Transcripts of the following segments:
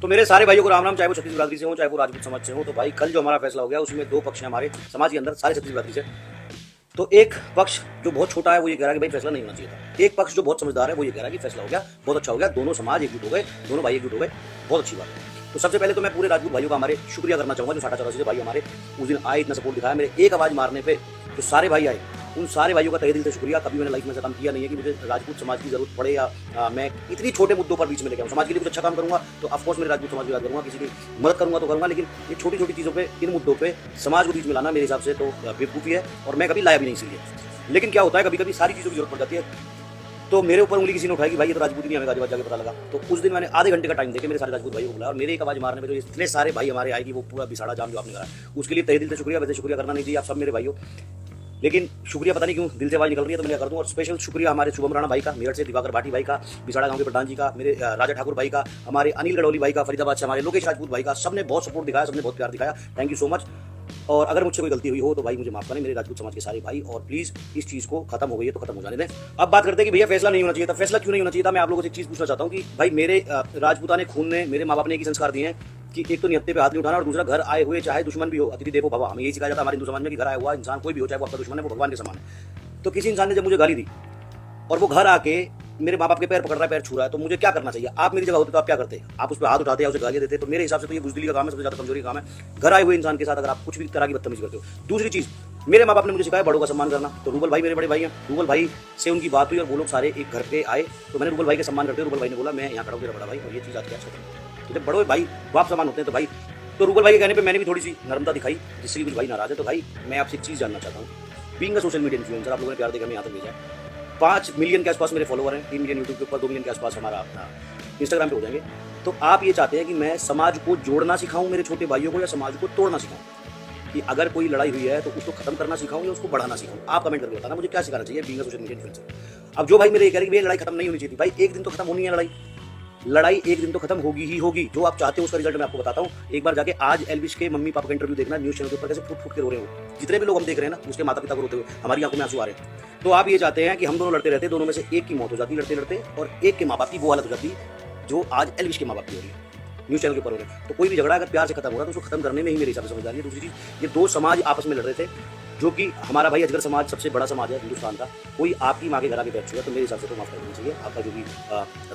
तो मेरे सारे भाइयों को राम राम, चाहे वो छत्तीस बिरादरी से हो चाहे वो राजपूत समाज से हो। तो भाई कल जो हमारा फैसला हो गया उसमें दो पक्ष हैं हमारे समाज के अंदर, सारे छत्तीस बिरादरी से। तो एक पक्ष जो बहुत छोटा है वो ये कह रहा है कि भाई फैसला नहीं होना चाहिए था, एक पक्ष जो बहुत समझदार है वो ये कह रहा है कि फैसला हो गया, बहुत अच्छा हो गया, दोनों समाज एकजुट हो गए, दोनों भाई एकजुट हो गए, बहुत अच्छी बात है। तो सबसे पहले तो मैं पूरे राजपूत भाइयों का हमारे शुक्रिया करना चाहूंगा जो 60-84 भाई हमारे उस दिन आए, इतना सपोर्ट दिखाया, मेरे एक आवाज मारने पे जो सारे भाई आए, उन सारे भाइयों का तहे दिल से शुक्रिया। कभी मैंने लाइफ में ऐसा काम किया नहीं है कि मुझे राजपूत समाज की जरूरत पड़े या मैं इतनी छोटे मुद्दों पर बीच में लेके आऊँ। समाज के लिए कुछ अच्छा काम करूंगा तो ऑफकोर्स मेरे राजपूत समाज की बात करूंगा, किसी की मदद करूंगा तो करूंगा, लेकिन ये छोटी छोटी चीज़ों पे, इन मुद्दों पे समाज को बीच में लाना मेरे हिसाब से तो बेवकूफ़ी है और मैं कभी लाया भी नहीं इसलिए। लेकिन क्या होता है, कभी कभी सारी चीज़ों की जरूरत पड़ जाती है, तो मेरे ऊपर उंगली किसी ने उठाई कि भाई ये तो राजपूत नहीं, हमें गाजीबाद जाके पता लगा। तो उस दिन मैंने आधे घंटे का टाइम देके मेरे सारे राजपूत भाइयों को बुलाया और मेरे एक आवाज मारने में जो इतने सारे भाई हमारे आए कि वो पूरा बिसाड़ा जाम जो आपने कहा, उसके लिए तहे दिल से शुक्रिया। वैसे शुक्रिया करना नहीं चाहिए आप सब मेरे भाइयों, लेकिन शुक्रिया पता नहीं क्यों दिल से आवाज निकल रही है तो मैं कर दूं। और स्पेशल शुक्रिया हमारे शुभम राणा भाई का, मेरठ से दिवाकर भाटी भाई का, बिसाड़ा गांव के प्रधान जी का, मेरे राजा ठाकुर भाई का, हमारे अनिल गडौली भाई का, फरीदाबाद से हमारे लोकेश राजपूत भाई का, सबने बहुत सपोर्ट दिखाया, सबने बहुत प्यार दिखाया, थैंक यू सो मच। और अगर मुझसे कोई गलती हुई हो तो भाई मुझे माफ करें मेरे राजपूत समाज के सारे भाई, और प्लीज इस चीज को खत्म हो गई है तो खत्म हो जाने दें। अब बात करते हैं कि भैया फैसला नहीं होना चाहिए था। फैसला क्यों नहीं होना चाहिए था, मैं आप लोगों से एक चीज पूछना चाहता हूँ कि भाई मेरे राजपूताने खून ने, मेरे माँ बाप ने एक ही संस्कार दिए हैं कि एक तो निहत्ते पे हाथ नहीं उठाना, और दूसरा घर आए हुए चाहे दुश्मन भी हो, अतिथि देवो भव, हमें यही सिखाया जाता है हमारे हिंदू समाज में कि घर आया हुआ इंसान कोई भी हो, चाहे वो आपका दुश्मन है, वो भगवान के समान है। तो किसी इंसान ने जब मुझे गाली दी और वो घर आके मेरे माँ बाप के पैर पकड़ रहा है, पैर छू रहा है, तो मुझे क्या करना चाहिए? आप मेरी जगह होते तो आप क्या करते? आप उस पर हाथ उठाते या उसे गालियां देते? तो मेरे हिसाब से तो ये बुजदिली का काम है, सबसे ज्यादा कमजोरी का काम है घर आए हुए इंसान के साथ अगर आप कुछ भी तरह की बदतमीजी करते हो। दूसरी चीज, मेरे माँ बाप ने मुझे सिखाया बड़ों का सम्मान करना। तो रूबल भाई मेरे बड़े भाई हैं, रूबल भाई से उनकी बात हुई और वो लोग सारे एक घर पे आए, तो मैंने रूबल भाई के सम्मान करते हुए रूबल भाई ने बोला मैं यहाँ खड़ा हूँ तेरा बड़ा भाई, और ये चीज़ आज क्या अच्छा था। जब बड़े भाई बाप समान होते हैं तो भाई, तो रूबल भाई के कहने पर मैंने भी थोड़ी सी नर्मता दिखाई, जिससे कि कुछ भाई नाराज है। तो भाई मैं आपसे एक चीज़ जानना चाहता हूँ, being a social media influencer, आप लोगों ने प्यार देकर मैं यहाँ तक भेजा है, 5 मिलियन के आसपास मेरे फॉलोवर हैं, 3 मिलियन यूट्यूब के ऊपर, 2 मिलियन के आसपास हमारा अपना इंस्टाग्राम पे हो जाएंगे। तो आप ये चाहते हैं कि मैं समाज को जोड़ना सिखाऊं मेरे छोटे भाइयों को, या समाज को तोड़ना सिखाऊं? कि अगर कोई लड़ाई हुई है तो उसको खत्म करना सिखाऊं या उसको बढ़ाना सिखाऊं? आप कमेंट करके बताना मुझे क्या सिखाना चाहिए being a social media influencer. अब जो भाई मेरे ये कह रहे हैं कि लड़ाई खत्म नहीं होनी चाहिए, भाई एक दिन तो खत्म होनी है लड़ाई, लड़ाई एक दिन तो खत्म होगी ही होगी। जो आप चाहते हो उसका रिजल्ट मैं आपको बताता हूँ। एक बार जाके आज एल्विश के मम्मी पापा का इंटरव्यू देखना न्यूज़ चैनल के ऊपर, कैसे फुट फुट के रो रहे हो, जितने भी लोग हम देख रहे हैं ना उसके माता पिता को रोते हुए हमारी आंखों में आंसू आ रहे हैं। तो आप ये चाहते हैं कि हम दोनों लड़ते रहते, दोनों में से एक की मौत हो जाती लड़ते लड़ते, और एक के माँ बाप की वो हालत हो जाती जो आज एल्विश के माँ बाप की हो रही है न्यूज़ चैनल के ऊपर हो रहे हैं। तो कोई भी झगड़ा अगर प्यार से खत्म हो रहा है तो उसको खत्म करने में ही मेरे हिसाब से समझदारी है। दूसरी चीज़, ये दो समाज आपस में लड़ रहे थे, जो कि हमारा भाई अजगर समाज सबसे बड़ा समाज है हिंदुस्तान का, कोई आपकी माँ के घर आके बैठ चुका, तो मेरे हिसाब से तो माफ कर देना चाहिए। आपका जो भी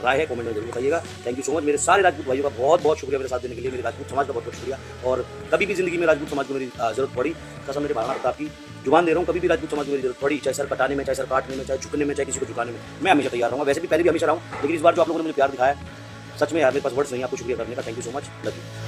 राय है कमेंट में जरूर बताइएगा। Thank you so much. मेरे सारे राजपूत भाइयों का बहुत बहुत शुक्रिया मेरे साथ देने के लिए, मेरे राजपूत समाज का बहुत बहुत शुक्रिया। और कभी भी जिंदगी में राजपूत समाज को मेरी जरूरत पड़ी, कसम मेरे महाराणा प्रताप की जुबान दे रहा हूँ, कभी भी राजपूत समाज को मेरी जरूरत पड़ी, चाहे सर कटाने में, चाहे सर काटने में, चाहे झुकने में, चाहे किसी को झुकाने में, मैं हमेशा तैयार रहूँगा। वैसे भी पहले भी हमेशा रहा हूँ, लेकिन इस बार जो आप लोगों ने मुझे प्यार दिखाया, सच में यार मेरे पास वर्ड्स नहीं, आपको शुक्रिया करने का। Thank you so much, love you.